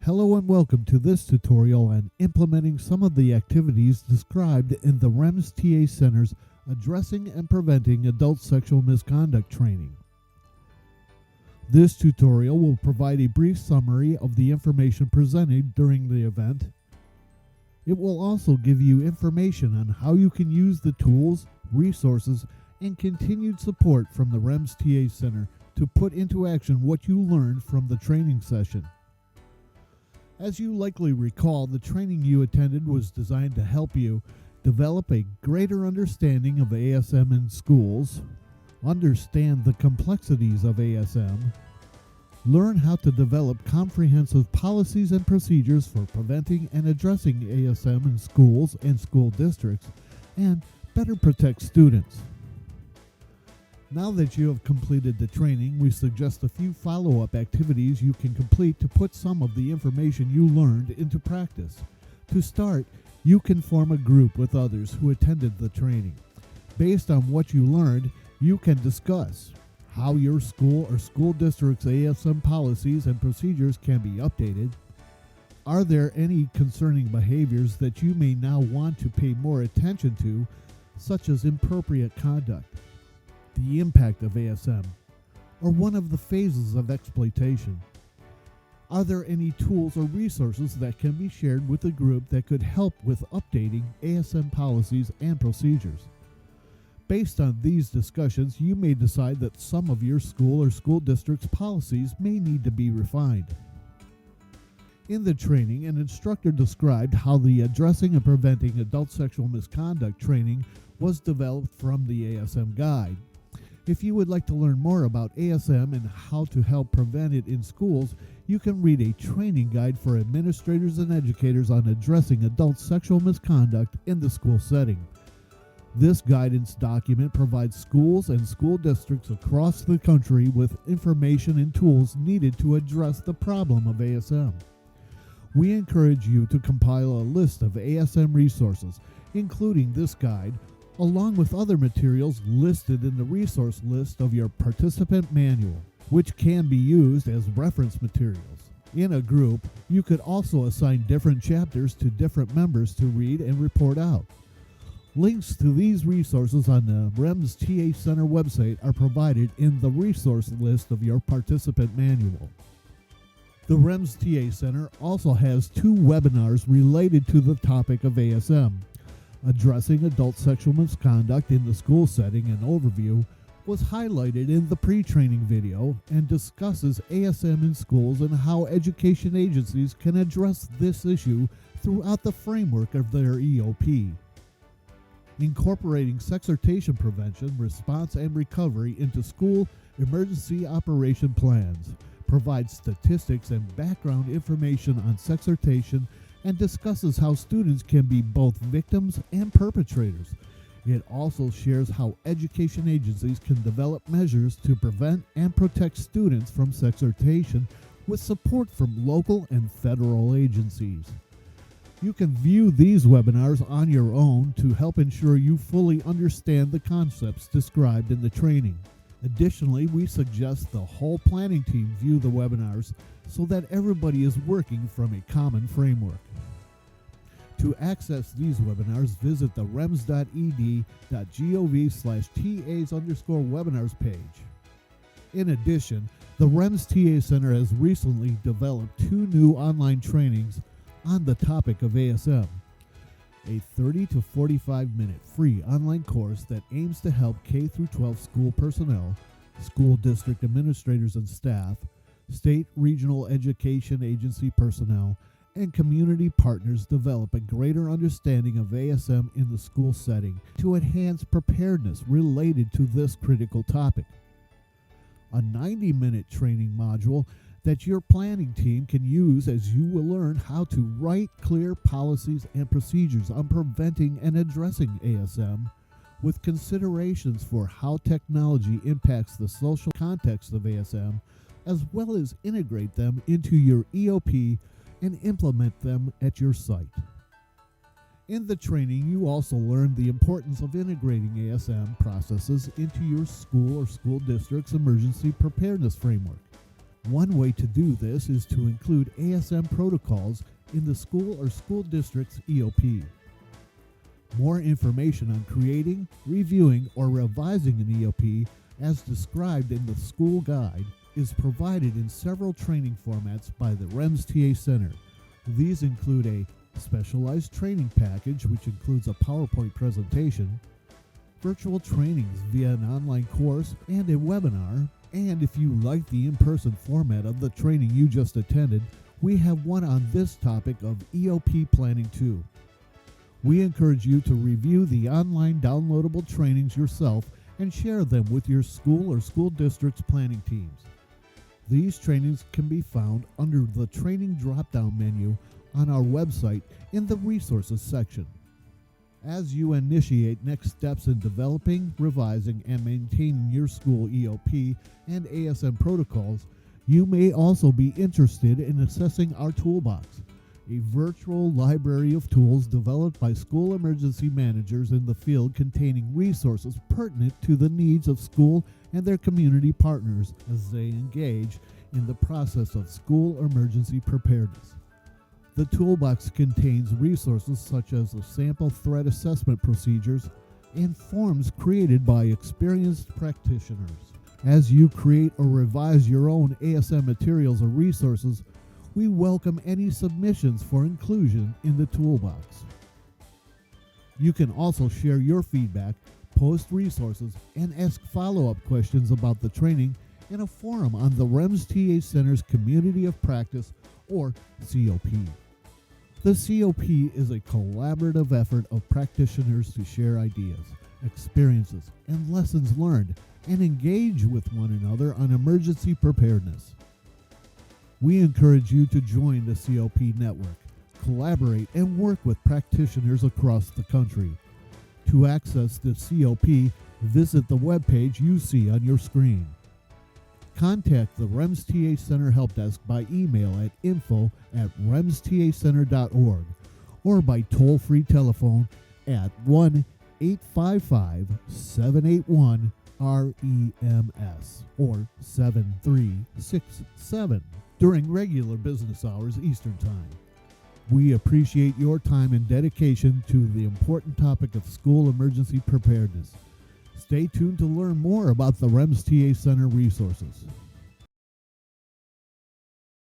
Hello and welcome to this tutorial on implementing some of the activities described in the REMS TA Center's Addressing and Preventing Adult Sexual Misconduct training. This tutorial will provide a brief summary of the information presented during the event. It will also give you information on how you can use the tools, resources, and continued support from the REMS TA Center to put into action what you learned from the training session. As you likely recall, the training you attended was designed to help you develop a greater understanding of ASM in schools, understand the complexities of ASM, learn how to develop comprehensive policies and procedures for preventing and addressing ASM in schools and school districts, and better protect students. Now that you have completed the training, we suggest a few follow-up activities you can complete to put some of the information you learned into practice. To start, you can form a group with others who attended the training. Based on what you learned, you can discuss how your school or school district's ASM policies and procedures can be updated. Are there any concerning behaviors that you may now want to pay more attention to, such as inappropriate conduct, the impact of ASM, or one of the phases of exploitation? Are there any tools or resources that can be shared with the group that could help with updating ASM policies and procedures? Based on these discussions, you may decide that some of your school or school district's policies may need to be refined. In the training, an instructor described how the Addressing and Preventing Adult Sexual Misconduct training was developed from the ASM guide. If you would like to learn more about ASM and how to help prevent it in schools, you can read a training guide for administrators and educators on addressing adult sexual misconduct in the school setting. This guidance document provides schools and school districts across the country with information and tools needed to address the problem of ASM. We encourage you to compile a list of ASM resources, including this guide, along with other materials listed in the resource list of your participant manual, which can be used as reference materials. In a group, you could also assign different chapters to different members to read and report out. Links to these resources on the REMS TA Center website are provided in the resource list of your participant manual. The REMS TA Center also has 2 webinars related to the topic of ASM. Addressing Adult Sexual Misconduct in the School Setting and Overview was highlighted in the pre-training video and discusses ASM in schools and how education agencies can address this issue throughout the framework of their EOP. Incorporating sextortation prevention, response, and recovery into school emergency operation plans provides statistics and background information on sextortation and discusses how students can be both victims and perpetrators. It also shares how education agencies can develop measures to prevent and protect students from sextortation with support from local and federal agencies. You can view these webinars on your own to help ensure you fully understand the concepts described in the training. Additionally, we suggest the whole planning team view the webinars so that everybody is working from a common framework. To access these webinars, visit the rems.ed.gov/TAs_webinars page. In addition, the REMS TA Center has recently developed 2 new online trainings on the topic of ASM. A 30 to 45-minute free online course that aims to help K-12 school personnel, school district administrators and staff, state regional education agency personnel, and community partners develop a greater understanding of ASM in the school setting to enhance preparedness related to this critical topic. A 90-minute training module that your planning team can use as you will learn how to write clear policies and procedures on preventing and addressing ASM, with considerations for how technology impacts the social context of ASM, as well as integrate them into your EOP and implement them at your site. In the training, you also learned the importance of integrating ASM processes into your school or school district's emergency preparedness framework. One way to do this is to include ASM protocols in the school or school district's EOP. More information on creating, reviewing, or revising an EOP, as described in the school guide, is provided in several training formats by the REMS TA Center. These include a specialized training package, which includes a PowerPoint presentation, virtual trainings via an online course and a webinar, and if you like the in-person format of the training you just attended, we have one on this topic of EOP planning too. We encourage you to review the online downloadable trainings yourself and share them with your school or school district's planning teams. These trainings can be found under the training drop-down menu on our website in the resources section. As you initiate next steps in developing, revising, and maintaining your school EOP and ASM protocols, you may also be interested in assessing our toolbox, a virtual library of tools developed by school emergency managers in the field containing resources pertinent to the needs of school and their community partners as they engage in the process of school emergency preparedness. The toolbox contains resources such as the sample threat assessment procedures and forms created by experienced practitioners. As you create or revise your own ASM materials or resources, we welcome any submissions for inclusion in the toolbox. You can also share your feedback, post resources, and ask follow-up questions about the training in a forum on the REMS TA Center's Community of Practice, or COP. The COP is a collaborative effort of practitioners to share ideas, experiences, and lessons learned and engage with one another on emergency preparedness. We encourage you to join the COP network, collaborate, and work with practitioners across the country. To access the COP, visit the webpage you see on your screen. Contact the REMS TA Center Help Desk by email at info@remstacenter.org or by toll-free telephone at 1-855-781-REMS or 7367 during regular business hours Eastern Time. We appreciate your time and dedication to the important topic of school emergency preparedness. Stay tuned to learn more about the REMS TA Center resources.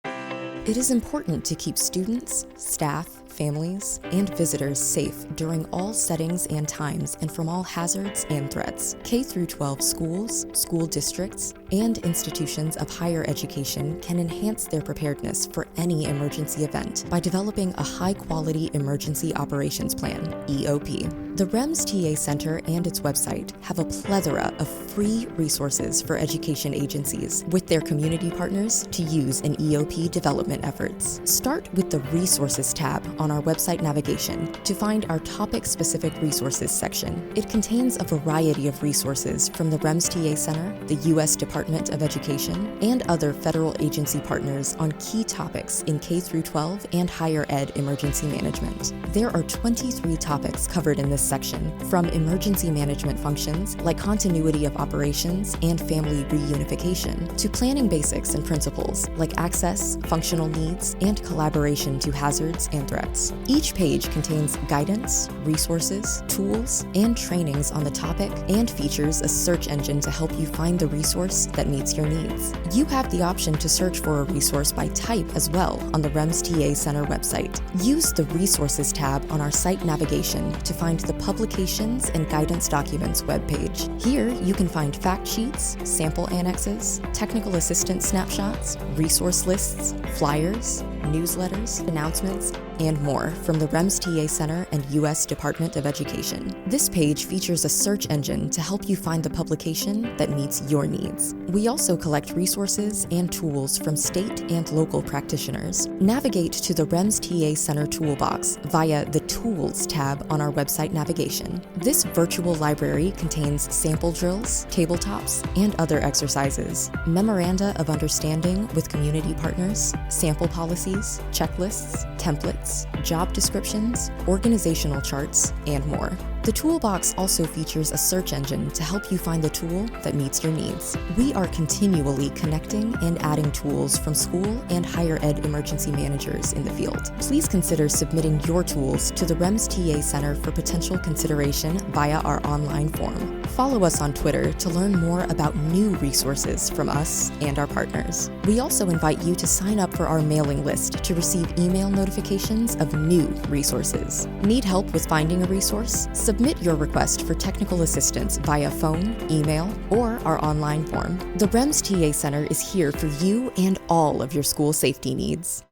It is important to keep students, staff, families, and visitors safe during all settings and times and from all hazards and threats. K-12 schools, school districts, and institutions of higher education can enhance their preparedness for any emergency event by developing a high-quality emergency operations plan, EOP. The REMS TA Center and its website have a plethora of free resources for education agencies with their community partners to use in EOP development efforts. Start with the Resources tab on our website navigation to find our topic-specific resources section. It contains a variety of resources from the REMS TA Center, the U.S. Department of Education, and other federal agency partners on key topics in K-12 and higher ed emergency management. There are 23 topics covered in this section, from emergency management functions like continuity of operations and family reunification, to planning basics and principles like access, functional needs, and collaboration to hazards and threats. Each page contains guidance, resources, tools, and trainings on the topic and features a search engine to help you find the resource that meets your needs. You have the option to search for a resource by type as well on the REMS TA Center website. Use the Resources tab on our site navigation to find the Publications and Guidance Documents webpage. Here you can find fact sheets, sample annexes, technical assistance snapshots, resource lists, flyers, newsletters, announcements, and more from the REMS TA Center and U.S. Department of Education. This page features a search engine to help you find the publication that meets your needs. We also collect resources and tools from state and local practitioners. Navigate to the REMS TA Center toolbox via the Tools tab on our website navigation. This virtual library contains sample drills, tabletops, and other exercises, memoranda of understanding with community partners, sample policies, checklists, templates, job descriptions, organizational charts, and more. The Toolbox also features a search engine to help you find the tool that meets your needs. We are continually connecting and adding tools from school and higher ed emergency managers in the field. Please consider submitting your tools to the REMS TA Center for potential consideration via our online form. Follow us on Twitter to learn more about new resources from us and our partners. We also invite you to sign up for our mailing list to receive email notifications of new resources. Need help with finding a resource? Submit your request for technical assistance via phone, email, or our online form. The REMS TA Center is here for you and all of your school safety needs.